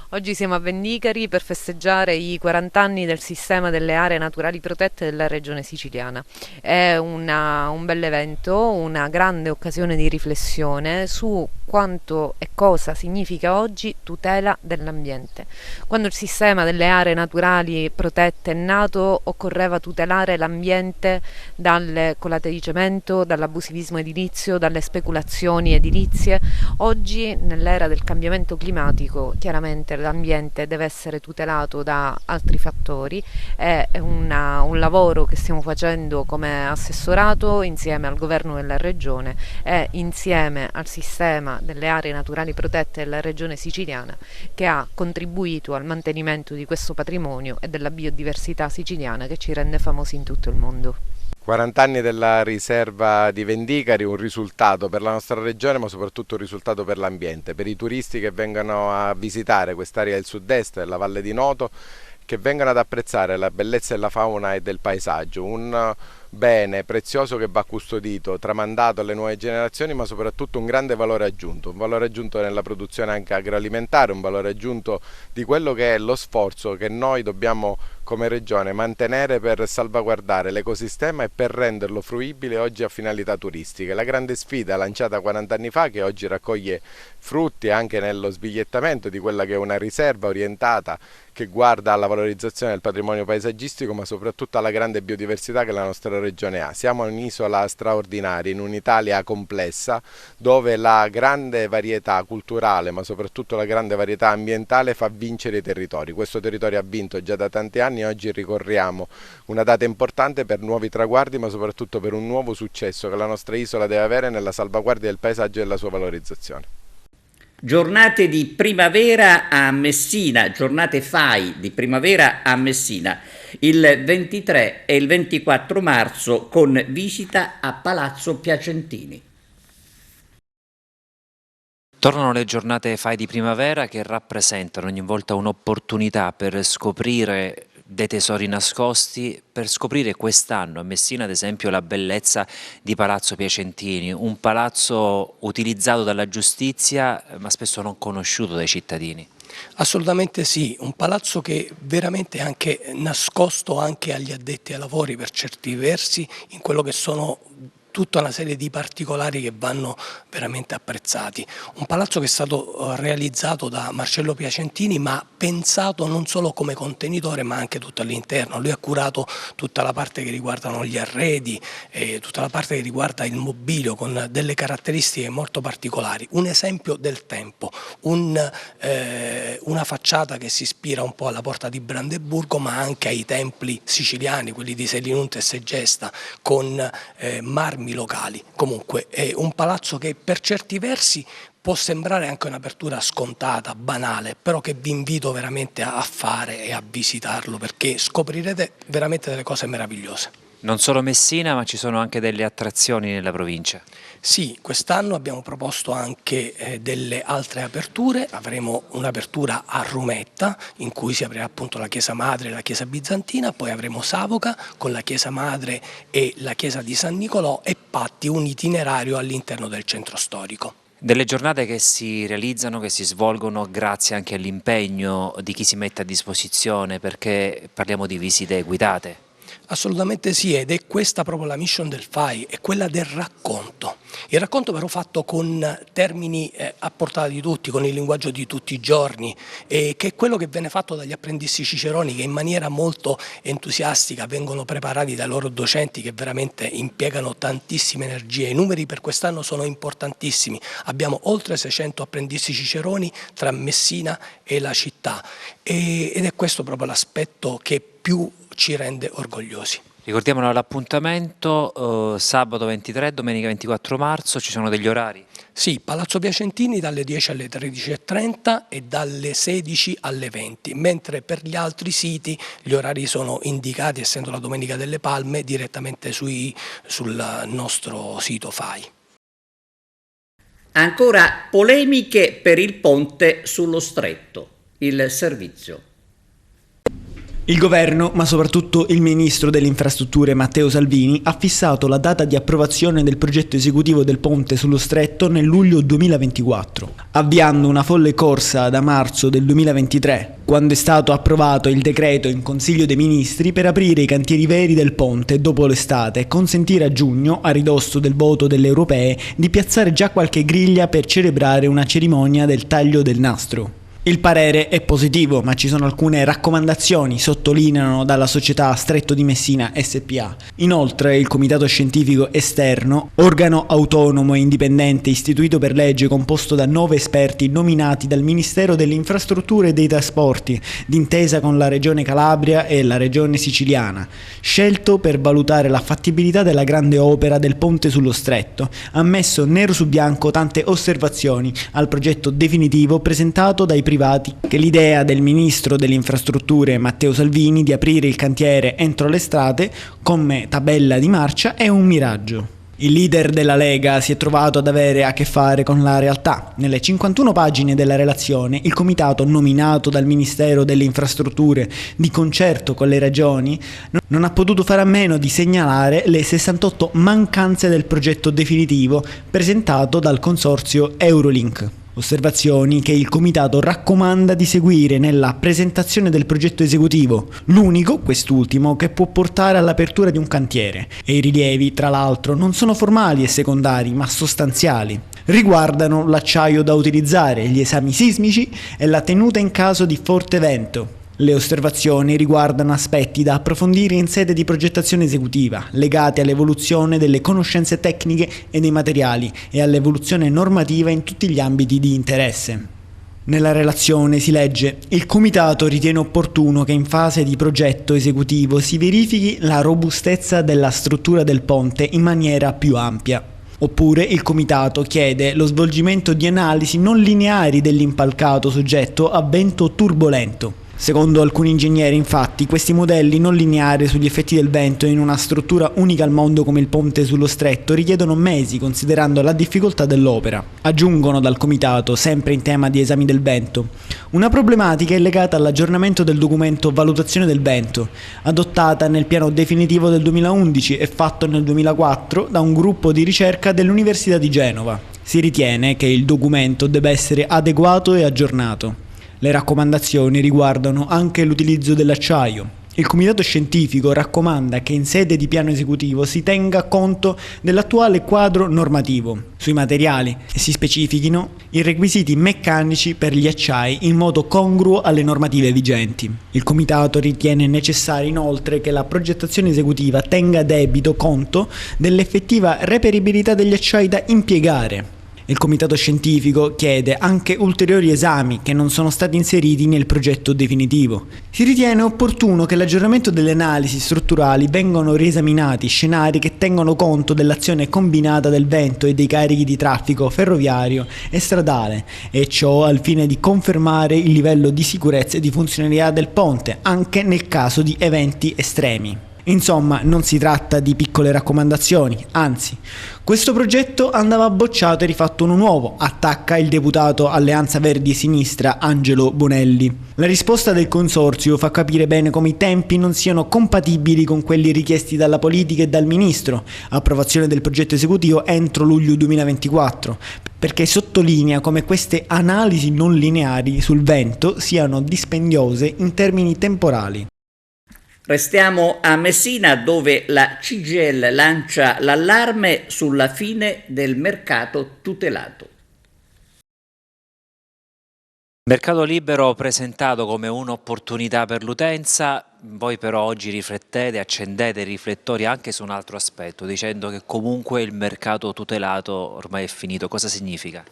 Oggi siamo a Vendicari per festeggiare i 40 anni del sistema delle aree naturali protette della regione siciliana. È un bell'evento, una grande occasione di riflessione su quanto e cosa significa oggi tutela dell'ambiente. Quando il sistema delle aree naturali protette è nato, occorreva tutelare l'ambiente dalle colate di cemento, dall'abusivismo edilizio, dalle speculazioni edilizie. Oggi, nell'era del cambiamento climatico, chiaramente l'ambiente deve essere tutelato da altri fattori. È un lavoro che stiamo facendo come assessorato insieme al governo della regione e insieme al sistema delle aree naturali protette della regione siciliana, che ha contribuito al mantenimento di questo patrimonio e della biodiversità siciliana che ci rende famosi in tutto il mondo. 40 anni della riserva di Vendicari, un risultato per la nostra regione, ma soprattutto un risultato per l'ambiente, per i turisti che vengono a visitare quest'area del sud-est, della Valle di Noto, che vengono ad apprezzare la bellezza della fauna e del paesaggio, un bene prezioso che va custodito, tramandato alle nuove generazioni, ma soprattutto un grande valore aggiunto, un valore aggiunto nella produzione anche agroalimentare, un valore aggiunto di quello che è lo sforzo che noi dobbiamo come regione mantenere per salvaguardare l'ecosistema e per renderlo fruibile oggi a finalità turistiche. La grande sfida lanciata 40 anni fa, che oggi raccoglie frutti anche nello sbigliettamento di quella che è una riserva orientata che guarda alla valorizzazione del patrimonio paesaggistico, ma soprattutto alla grande biodiversità che la nostra regione ha. Siamo un'isola straordinaria, in un'Italia complessa, dove la grande varietà culturale, ma soprattutto la grande varietà ambientale fa vincere i territori. Questo territorio ha vinto già da tanti anni e oggi ricorriamo una data importante per nuovi traguardi, ma soprattutto per un nuovo successo che la nostra isola deve avere nella salvaguardia del paesaggio e della sua valorizzazione. Giornate di primavera a Messina, giornate FAI di primavera a Messina, il 23 e il 24 marzo con visita a Palazzo Piacentini. Tornano le giornate FAI di primavera che rappresentano ogni volta un'opportunità per scoprire dei tesori nascosti, per scoprire quest'anno a Messina ad esempio la bellezza di Palazzo Piacentini, un palazzo utilizzato dalla giustizia ma spesso non conosciuto dai cittadini. Assolutamente sì, un palazzo che veramente è anche nascosto anche agli addetti ai lavori per certi versi, in quello che sono tutta una serie di particolari che vanno veramente apprezzati. Un palazzo che è stato realizzato da Marcello Piacentini, ma pensato non solo come contenitore ma anche tutto all'interno. Lui ha curato tutta la parte che riguardano gli arredi, tutta la parte che riguarda il mobilio con delle caratteristiche molto particolari. Un esempio del tempo, una facciata che si ispira un po' alla porta di Brandeburgo ma anche ai templi siciliani, quelli di Selinunte e Segesta, con marmi locali. Comunque è un palazzo che per certi versi può sembrare anche un'apertura scontata, banale, però che vi invito veramente a fare e a visitarlo perché scoprirete veramente delle cose meravigliose. Non solo Messina, ma ci sono anche delle attrazioni nella provincia. Sì, quest'anno abbiamo proposto anche delle altre aperture. Avremo un'apertura a Rumetta, in cui si aprirà appunto la chiesa madre e la chiesa bizantina, poi avremo Savoca con la chiesa madre e la chiesa di San Nicolò e Patti, un itinerario all'interno del centro storico. Delle giornate che si realizzano, che si svolgono grazie anche all'impegno di chi si mette a disposizione, perché parliamo di visite guidate. Assolutamente sì, ed è questa proprio la mission del FAI, è quella del racconto. Il racconto però fatto con termini a portata di tutti, con il linguaggio di tutti i giorni, che è quello che viene fatto dagli apprendisti ciceroni che in maniera molto entusiastica vengono preparati dai loro docenti che veramente impiegano tantissime energie. I numeri per quest'anno sono importantissimi, abbiamo oltre 600 apprendisti ciceroni tra Messina e la città ed è questo proprio l'aspetto che più ci rende orgogliosi. Ricordiamolo l'appuntamento sabato 23, domenica 24 marzo, ci sono degli orari? Sì, Palazzo Piacentini dalle 10 alle 13:30 e dalle 16 alle 20, mentre per gli altri siti gli orari sono indicati, essendo la Domenica delle Palme, direttamente sul nostro sito FAI. Ancora polemiche per il ponte sullo Stretto, il servizio. Il governo, ma soprattutto il ministro delle infrastrutture Matteo Salvini, ha fissato la data di approvazione del progetto esecutivo del ponte sullo Stretto nel luglio 2024, avviando una folle corsa da marzo del 2023, quando è stato approvato il decreto in Consiglio dei Ministri per aprire i cantieri veri del ponte dopo l'estate e consentire a giugno, a ridosso del voto delle europee, di piazzare già qualche griglia per celebrare una cerimonia del taglio del nastro. Il parere è positivo, ma ci sono alcune raccomandazioni, sottolineano dalla società Stretto di Messina SPA. Inoltre il Comitato Scientifico Esterno, organo autonomo e indipendente istituito per legge composto da 9 esperti nominati dal Ministero delle Infrastrutture e dei Trasporti, d'intesa con la Regione Calabria e la Regione Siciliana, scelto per valutare la fattibilità della grande opera del ponte sullo Stretto, ha messo nero su bianco tante osservazioni al progetto definitivo presentato dai privati, che l'idea del ministro delle infrastrutture Matteo Salvini di aprire il cantiere entro l'estate come tabella di marcia è un miraggio. Il leader della Lega si è trovato ad avere a che fare con la realtà. Nelle 51 pagine della relazione, il comitato nominato dal Ministero delle Infrastrutture di concerto con le regioni non ha potuto fare a meno di segnalare le 68 mancanze del progetto definitivo presentato dal consorzio Eurolink. Osservazioni che il comitato raccomanda di seguire nella presentazione del progetto esecutivo, l'unico, quest'ultimo, che può portare all'apertura di un cantiere. E i rilievi, tra l'altro, non sono formali e secondari, ma sostanziali. Riguardano l'acciaio da utilizzare, gli esami sismici e la tenuta in caso di forte vento. Le osservazioni riguardano aspetti da approfondire in sede di progettazione esecutiva, legati all'evoluzione delle conoscenze tecniche e dei materiali e all'evoluzione normativa in tutti gli ambiti di interesse. Nella relazione si legge: il Comitato ritiene opportuno che in fase di progetto esecutivo si verifichi la robustezza della struttura del ponte in maniera più ampia. Oppure il Comitato chiede lo svolgimento di analisi non lineari dell'impalcato soggetto a vento turbolento. Secondo alcuni ingegneri, infatti, questi modelli non lineari sugli effetti del vento in una struttura unica al mondo come il ponte sullo Stretto richiedono mesi, considerando la difficoltà dell'opera. Aggiungono dal comitato, sempre in tema di esami del vento, una problematica è legata all'aggiornamento del documento Valutazione del vento, adottata nel piano definitivo del 2011 e fatto nel 2004 da un gruppo di ricerca dell'Università di Genova. Si ritiene che il documento debba essere adeguato e aggiornato. Le raccomandazioni riguardano anche l'utilizzo dell'acciaio. Il comitato scientifico raccomanda che in sede di piano esecutivo si tenga conto dell'attuale quadro normativo sui materiali e si specifichino i requisiti meccanici per gli acciai in modo congruo alle normative vigenti. Il comitato ritiene necessario inoltre che la progettazione esecutiva tenga debito conto dell'effettiva reperibilità degli acciai da impiegare. Il comitato scientifico chiede anche ulteriori esami che non sono stati inseriti nel progetto definitivo. Si ritiene opportuno che l'aggiornamento delle analisi strutturali vengano riesaminati scenari che tengono conto dell'azione combinata del vento e dei carichi di traffico ferroviario e stradale, e ciò al fine di confermare il livello di sicurezza e di funzionalità del ponte, anche nel caso di eventi estremi. Insomma, non si tratta di piccole raccomandazioni, anzi, questo progetto andava bocciato e rifatto uno nuovo, attacca il deputato Alleanza Verdi e Sinistra Angelo Bonelli. La risposta del consorzio fa capire bene come i tempi non siano compatibili con quelli richiesti dalla politica e dal ministro, approvazione del progetto esecutivo entro luglio 2024, perché sottolinea come queste analisi non lineari sul vento siano dispendiose in termini temporali. Restiamo a Messina, dove la CGIL lancia l'allarme sulla fine del mercato tutelato. Mercato libero presentato come un'opportunità per l'utenza, Voi però oggi riflettete, accendete i riflettori anche su un altro aspetto, dicendo che comunque il mercato tutelato ormai è finito. Cosa significa?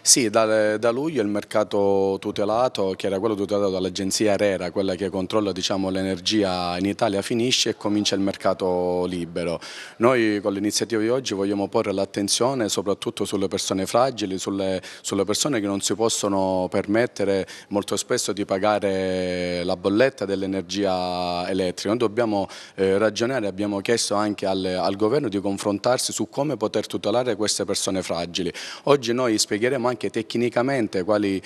Sì, da luglio il mercato tutelato, che era quello tutelato dall'agenzia ARERA, quella che controlla, diciamo, l'energia in Italia, finisce e comincia il mercato libero. Noi con l'iniziativa di oggi vogliamo porre l'attenzione soprattutto sulle persone fragili, sulle persone che non si possono permettere molto spesso di pagare la bolletta dell'energia elettrica. Noi dobbiamo ragionare, abbiamo chiesto anche al governo di confrontarsi su come poter tutelare queste persone fragili. Oggi noi spiegheremo anche tecnicamente quali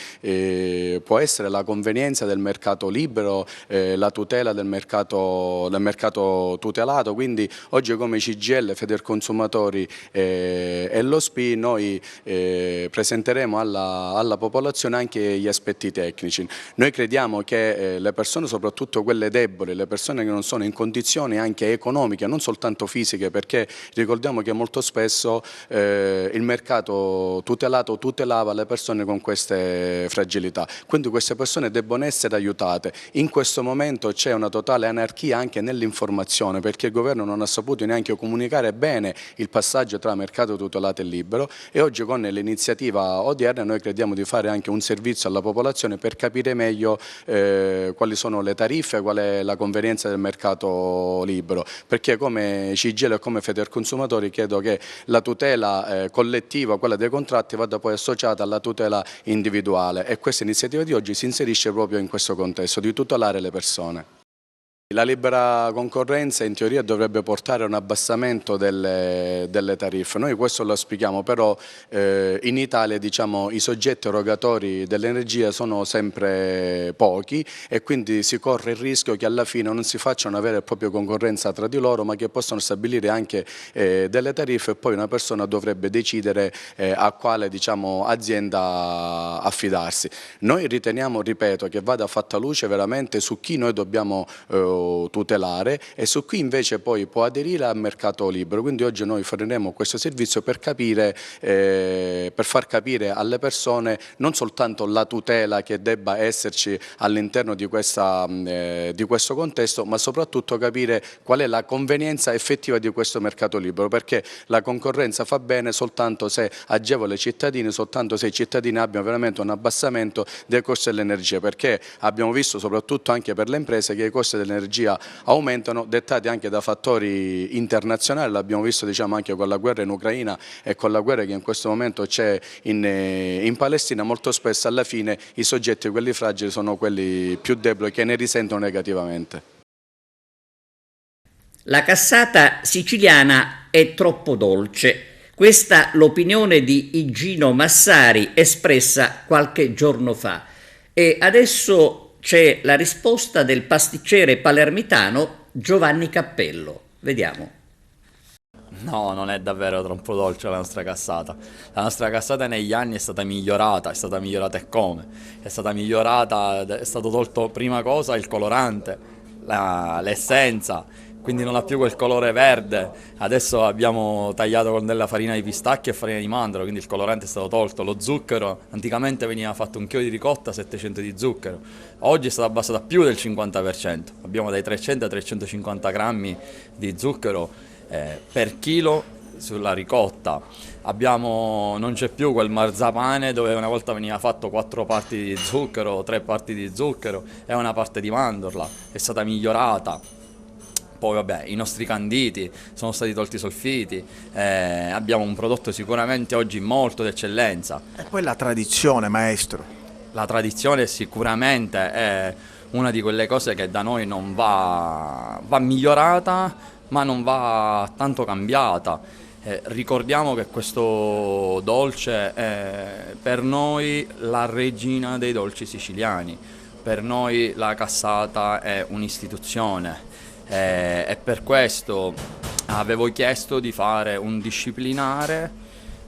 può essere la convenienza del mercato libero, la tutela del mercato tutelato, quindi oggi come CGIL, Federconsumatori e lo SPI noi presenteremo alla popolazione anche gli aspetti tecnici. Noi crediamo che le persone, soprattutto quelle deboli, le persone che non sono in condizioni anche economiche, non soltanto fisiche, perché ricordiamo che molto spesso il mercato tutelato tutelava le persone con queste fragilità, quindi queste persone debbono essere aiutate. In questo momento c'è una totale anarchia anche nell'informazione, perché il governo non ha saputo neanche comunicare bene il passaggio tra mercato tutelato e libero, e oggi con l'iniziativa odierna noi crediamo di fare anche un servizio alla popolazione per capire meglio quali sono le tariffe, qual è la convenienza del mercato libero, perché come CGIL e come Federconsumatori credo che la tutela collettiva, quella dei contratti, vada poi associata alla tutela individuale, e questa iniziativa di oggi si inserisce proprio in questo contesto di tutelare le persone. La libera concorrenza in teoria dovrebbe portare a un abbassamento delle tariffe, noi questo lo auspichiamo, però in Italia, diciamo, i soggetti erogatori dell'energia sono sempre pochi e quindi si corre il rischio che alla fine non si faccia una vera e propria concorrenza tra di loro, ma che possano stabilire anche delle tariffe, e poi una persona dovrebbe decidere a quale, diciamo, azienda affidarsi. Noi riteniamo, ripeto, che vada fatta luce veramente su chi noi dobbiamo tutelare e su chi invece poi può aderire al mercato libero. Quindi oggi noi faremo questo servizio per capire, per far capire alle persone non soltanto la tutela che debba esserci all'interno di questo contesto, ma soprattutto capire qual è la convenienza effettiva di questo mercato libero, perché la concorrenza fa bene soltanto se agevola i cittadini, soltanto se i cittadini abbiano veramente un abbassamento dei costi dell'energia, perché abbiamo visto soprattutto anche per le imprese che i costi dell'energia aumentano, dettati anche da fattori internazionali. L'abbiamo visto, diciamo, anche con la guerra in Ucraina e con la guerra che in questo momento c'è in Palestina. Molto spesso alla fine i soggetti, quelli fragili, sono quelli più deboli che ne risentono negativamente. La cassata siciliana è troppo dolce. Questa l'opinione di Igino Massari espressa qualche giorno fa. E adesso c'è la risposta del pasticcere palermitano Giovanni Cappello. Vediamo. No, non è davvero troppo dolce la nostra cassata. La nostra cassata negli anni è stata migliorata e come? È stata migliorata, è stato tolto prima cosa il colorante, l'essenza, quindi non ha più quel colore verde. Adesso abbiamo tagliato con della farina di pistacchio e farina di mandorla, quindi il colorante è stato tolto. Lo zucchero, anticamente veniva fatto un chilo di ricotta, 700 di zucchero, oggi è stato abbassato a più del 50%, abbiamo dai 300 ai 350 grammi di zucchero per chilo sulla ricotta. Non c'è più quel marzapane dove una volta veniva fatto 4 parti di zucchero, 3 parti di zucchero e una parte di mandorla, è stata migliorata. Poi vabbè, i nostri canditi, sono stati tolti i solfiti, abbiamo un prodotto sicuramente oggi molto d'eccellenza. E poi la tradizione, maestro. La tradizione sicuramente è una di quelle cose che da noi non va migliorata, ma non va tanto cambiata. Ricordiamo che questo dolce è per noi la regina dei dolci siciliani, per noi la cassata è un'istituzione. E per questo avevo chiesto di fare un disciplinare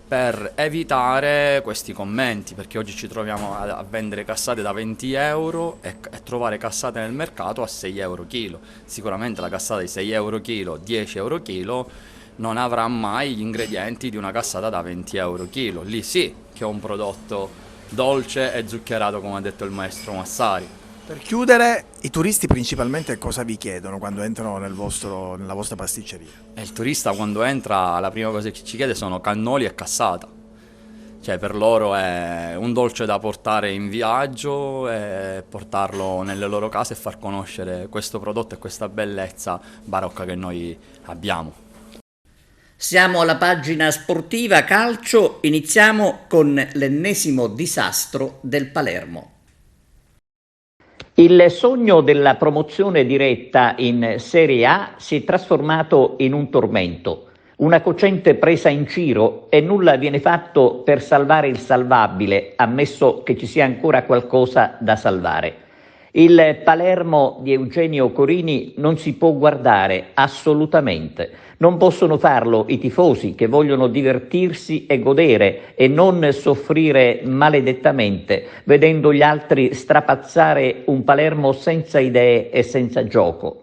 per evitare questi commenti, perché oggi ci troviamo a vendere cassate da 20 euro e trovare cassate nel mercato a 6 euro chilo. Sicuramente la cassata di 6 euro chilo, 10 euro chilo non avrà mai gli ingredienti di una cassata da 20 euro chilo. Lì sì che è un prodotto dolce e zuccherato, come ha detto il maestro Massari. Per chiudere, i turisti principalmente cosa vi chiedono quando entrano nella vostra pasticceria? Il turista quando entra la prima cosa che ci chiede sono cannoli e cassata. Cioè per loro è un dolce da portare in viaggio e portarlo nelle loro case e far conoscere questo prodotto e questa bellezza barocca che noi abbiamo. Siamo alla pagina sportiva calcio, iniziamo con l'ennesimo disastro del Palermo. Il sogno della promozione diretta in Serie A si è trasformato in un tormento, una cocente presa in giro e nulla viene fatto per salvare il salvabile, ammesso che ci sia ancora qualcosa da salvare. Il Palermo di Eugenio Corini non si può guardare assolutamente. Non possono farlo i tifosi che vogliono divertirsi e godere e non soffrire maledettamente vedendo gli altri strapazzare un Palermo senza idee e senza gioco.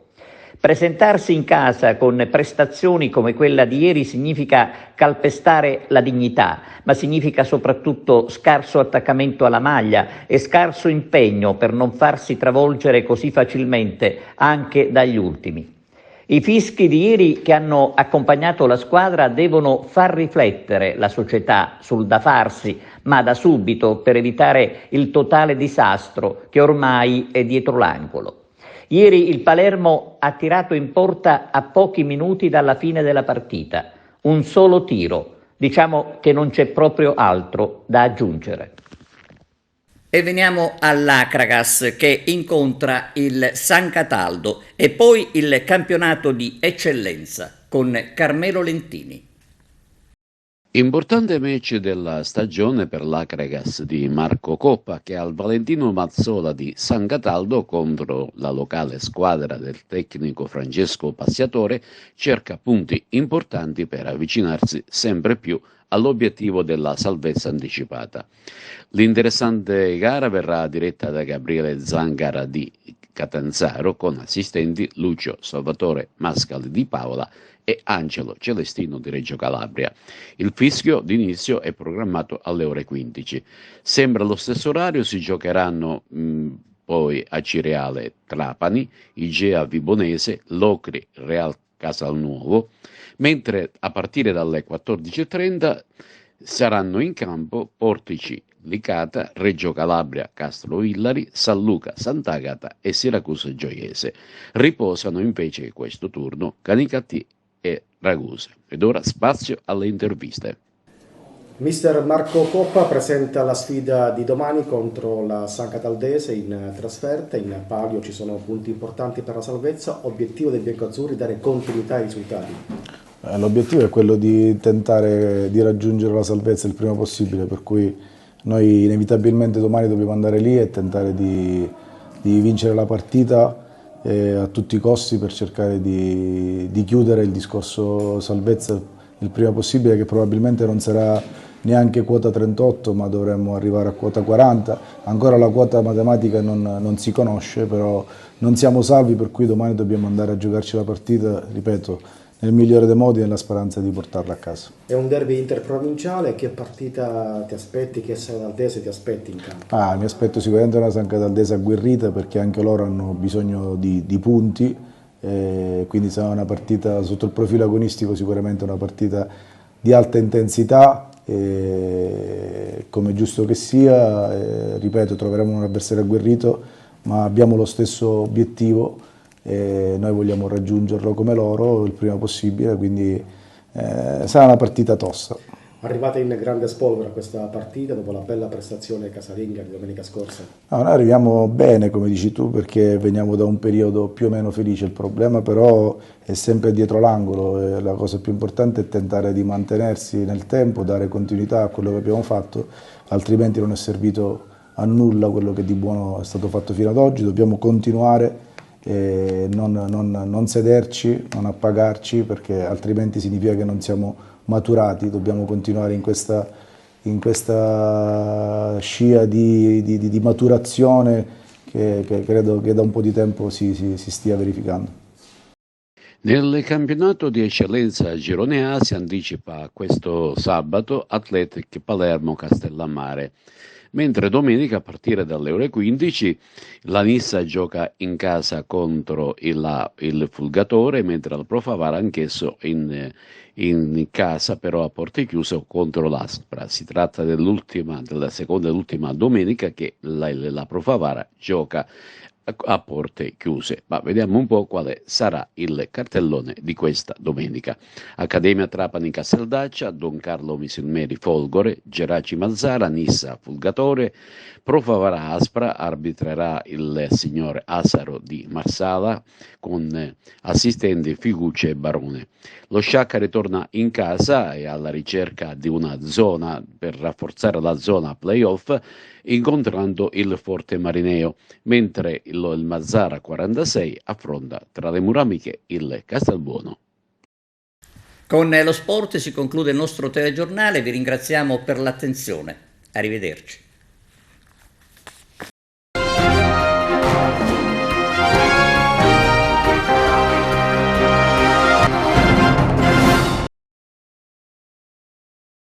Presentarsi in casa con prestazioni come quella di ieri significa calpestare la dignità, ma significa soprattutto scarso attaccamento alla maglia e scarso impegno per non farsi travolgere così facilmente anche dagli ultimi. I fischi di ieri che hanno accompagnato la squadra devono far riflettere la società sul da farsi, ma da subito, per evitare il totale disastro che ormai è dietro l'angolo. Ieri il Palermo ha tirato in porta a pochi minuti dalla fine della partita. Un solo tiro. Diciamo che non c'è proprio altro da aggiungere. E veniamo all'Acragas che incontra il San Cataldo e poi il campionato di eccellenza con Carmelo Lentini. Importante match della stagione per l'Acragas di Marco Coppa che al Valentino Mazzola di San Cataldo contro la locale squadra del tecnico Francesco Passiatore cerca punti importanti per avvicinarsi sempre più all'obiettivo della salvezza anticipata. L'interessante gara verrà diretta da Gabriele Zangara di Catanzaro con assistenti Lucio Salvatore Mascali di Paola e Angelo Celestino di Reggio Calabria. Il fischio d'inizio è programmato alle ore 15. Sembra lo stesso orario, si giocheranno poi a Cireale Trapani, Igea Vibonese, Locri Real Casalnuovo, mentre a partire dalle 14.30 saranno in campo Portici Licata, Reggio Calabria Castro Villari, San Luca Sant'Agata e Siracusa Gioiese. Riposano invece questo turno Canicattì e Ragusa. Ed ora spazio alle interviste. Mister Marco Coppa presenta la sfida di domani contro la San Cataldese in trasferta. In palio ci sono punti importanti per la salvezza. Obiettivo dei biancoazzurri dare continuità ai risultati. L'obiettivo è quello di tentare di raggiungere la salvezza il prima possibile, per cui noi inevitabilmente domani dobbiamo andare lì e tentare di vincere la partita a tutti i costi per cercare di chiudere il discorso salvezza il prima possibile, che probabilmente non sarà neanche quota 38 ma dovremmo arrivare a quota 40. Ancora la quota matematica non si conosce, però non siamo salvi, per cui domani dobbiamo andare a giocarci la partita, ripeto, nel migliore dei modi, nella speranza di portarla a casa. È un derby interprovinciale, che partita ti aspetti, che San Cataldese ti aspetti in campo? Mi aspetto sicuramente una San Cataldese agguerrita, perché anche loro hanno bisogno di punti, quindi sarà una partita sotto il profilo agonistico, sicuramente una partita di alta intensità, come giusto che sia, ripeto, troveremo un avversario agguerrito, ma abbiamo lo stesso obiettivo. Noi vogliamo raggiungerlo come loro il prima possibile, quindi sarà una partita tosta. Arrivate in grande spolvero a questa partita dopo la bella prestazione casalinga di domenica scorsa? No, noi arriviamo bene, come dici tu, perché veniamo da un periodo più o meno felice. Il problema però è sempre dietro l'angolo, la cosa più importante è tentare di mantenersi nel tempo, dare continuità a quello che abbiamo fatto, altrimenti non è servito a nulla quello che di buono è stato fatto fino ad oggi. Dobbiamo continuare, non sederci, non appagarci, perché altrimenti significa che non siamo maturati. Dobbiamo continuare in questa scia di maturazione che credo che da un po' di tempo si stia verificando. Nel campionato di eccellenza Girone A si anticipa questo sabato Athletic Palermo Castellammare. mentre domenica a partire dalle ore 15 la Nissa gioca in casa contro il Fulgatore, mentre il Pro Favara anch'esso in casa però a porte chiuse contro l'Aspra. Si tratta della seconda e ultima domenica che la Pro Favara gioca a porte chiuse, ma vediamo un po' quale sarà il cartellone di questa domenica. Accademia Trapani Casteldaccia, Don Carlo Misilmeri Folgore, Geraci Mazzara, Nissa Fulgatore, Pro Favara Aspra, arbitrerà il signor Asaro di Marsala con assistenti Figucci e Barone. Lo Sciacca ritorna in casa e alla ricerca di una zona per rafforzare la zona playoff, incontrando il Forte Marineo, mentre il Mazzara 46 affronta tra le mura amiche il Castelbuono. Con lo sport si conclude il nostro telegiornale, vi ringraziamo per l'attenzione. Arrivederci.